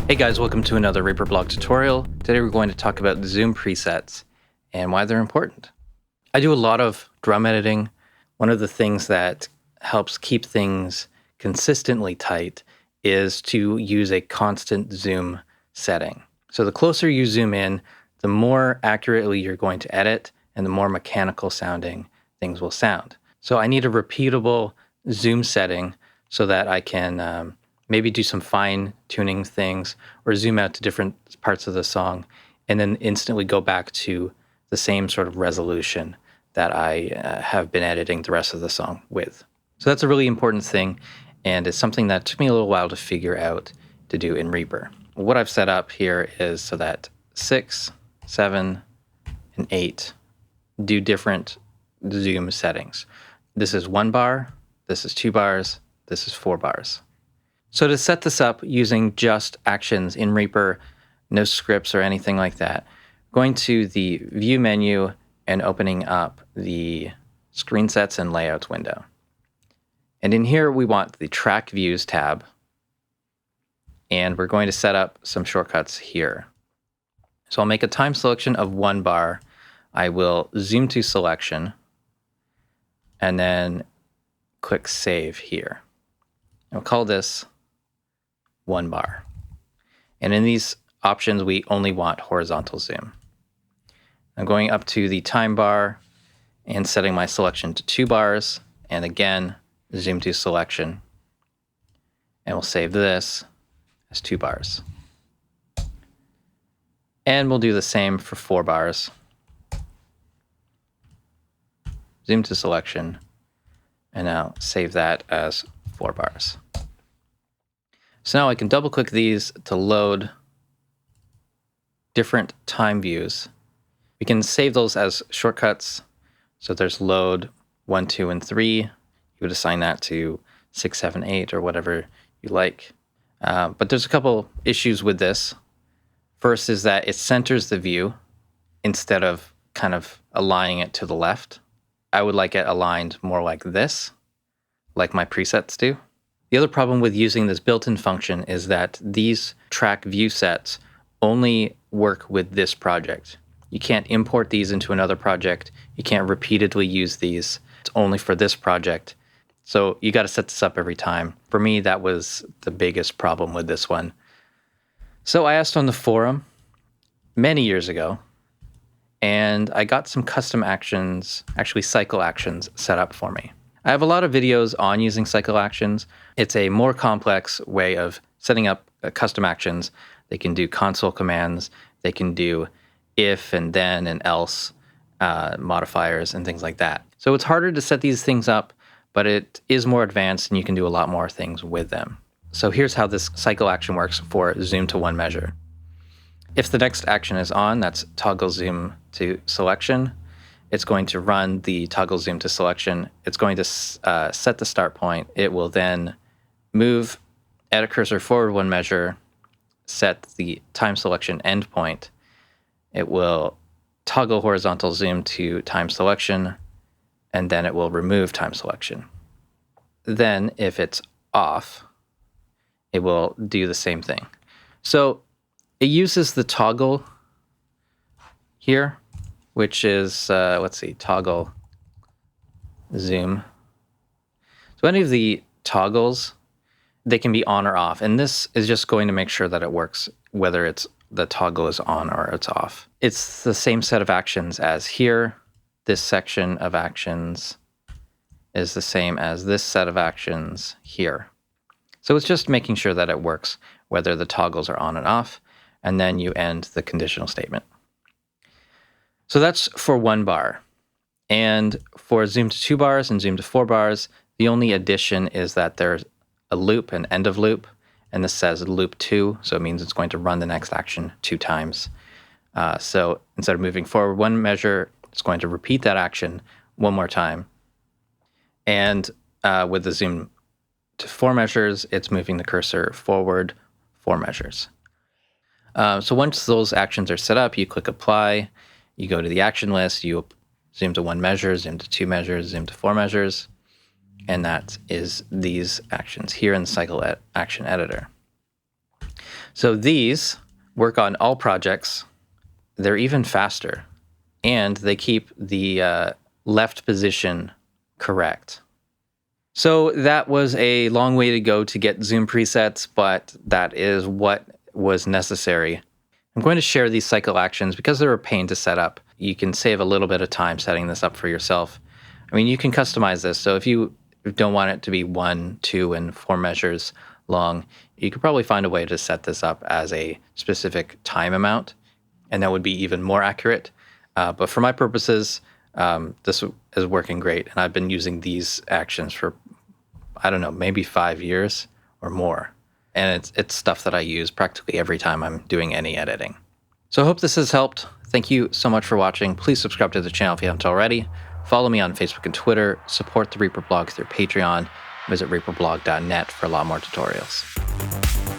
Hey guys, welcome to another Reaper blog tutorial. Today we're going to talk about Zoom presets and why they're important. I do a lot of drum editing. One of the things that helps keep things consistently tight is to use a constant zoom setting. So the closer you zoom in, the more accurately you're going to edit and the more mechanical sounding things will sound. So I need a repeatable zoom setting so that I can maybe do some fine tuning things or zoom out to different parts of the song and then instantly go back to the same sort of resolution that I have been editing the rest of the song with. So that's a really important thing, and it's something that took me a little while to figure out to do in Reaper. What I've set up here is so that 6, 7, and 8 do different zoom settings. This is 1 bar, this is 2 bars, this is 4 bars. So to set this up using just actions in Reaper, no scripts or anything like that, going to the View menu and opening up the Screen Sets and Layouts window. And in here we want the Track Views tab, and we're going to set up some shortcuts here. So I'll make a time selection of 1 bar. I will zoom to selection and then click Save here. I'll call this 1 bar. And in these options, we only want horizontal zoom. I'm going up to the time bar and setting my selection to 2 bars, and again, zoom to selection. And we'll save this as 2 bars. And we'll do the same for 4 bars. Zoom to selection, and now save that as 4 bars. So now I can double click these to load different time views. We can save those as shortcuts. So there's load 1, 2, and 3. You would assign that to 6, 7, 8, or whatever you like. But there's a couple issues with this. First is that it centers the view instead of kind of aligning it to the left. I would like it aligned more like this, like my presets do. The other problem with using this built-in function is that these track view sets only work with this project. You can't import these into another project. You can't repeatedly use these. It's only for this project. So you got to set this up every time. For me, that was the biggest problem with this one. So I asked on the forum many years ago, and I got some custom actions, actually cycle actions, set up for me. I have a lot of videos on using cycle actions. It's a more complex way of setting up custom actions. They can do console commands. They can do if and then and else modifiers and things like that. So it's harder to set these things up, but it is more advanced and you can do a lot more things with them. So here's how this cycle action works for zoom to 1 measure. If the next action is on, that's toggle zoom to selection. It's going to run the toggle zoom to selection. It's going to set the start point. It will then move edit cursor forward 1 measure, set the time selection endpoint. It will toggle horizontal zoom to time selection, and then it will remove time selection. Then if it's off, it will do the same thing. So it uses the toggle here, which is, let's see, toggle zoom. So any of the toggles, they can be on or off. And this is just going to make sure that it works, whether the toggle is on or it's off. It's the same set of actions as here. This section of actions is the same as this set of actions here. So it's just making sure that it works, whether the toggles are on and off, and then you end the conditional statement. So that's for 1 bar. And for zoom to 2 bars and zoom to 4 bars, the only addition is that there's a loop, an end of loop, and this says loop 2, so it means it's going to run the next action 2 times. So instead of moving forward 1 measure, it's going to repeat that action 1 more time. And with the zoom to 4 measures, it's moving the cursor forward 4 measures. So once those actions are set up, you click apply. You go to the action list, you zoom to 1 measure, zoom to 2 measures, zoom to 4 measures, and that is these actions here in the cycle action editor. So these work on all projects. They're even faster, and they keep the left position correct. So that was a long way to go to get zoom presets, but that is what was necessary. I'm going to share these cycle actions because they're a pain to set up. You can save a little bit of time setting this up for yourself. I mean, you can customize this. So if you don't want it to be 1, 2, and 4 measures long, you could probably find a way to set this up as a specific time amount, and that would be even more accurate. But for my purposes, this is working great. And I've been using these actions for, I don't know, maybe 5 years or more. And it's stuff that I use practically every time I'm doing any editing. So I hope this has helped. Thank you so much for watching. Please subscribe to the channel if you haven't already. Follow me on Facebook and Twitter. Support the Reaper blog through Patreon. Visit reaperblog.net for a lot more tutorials.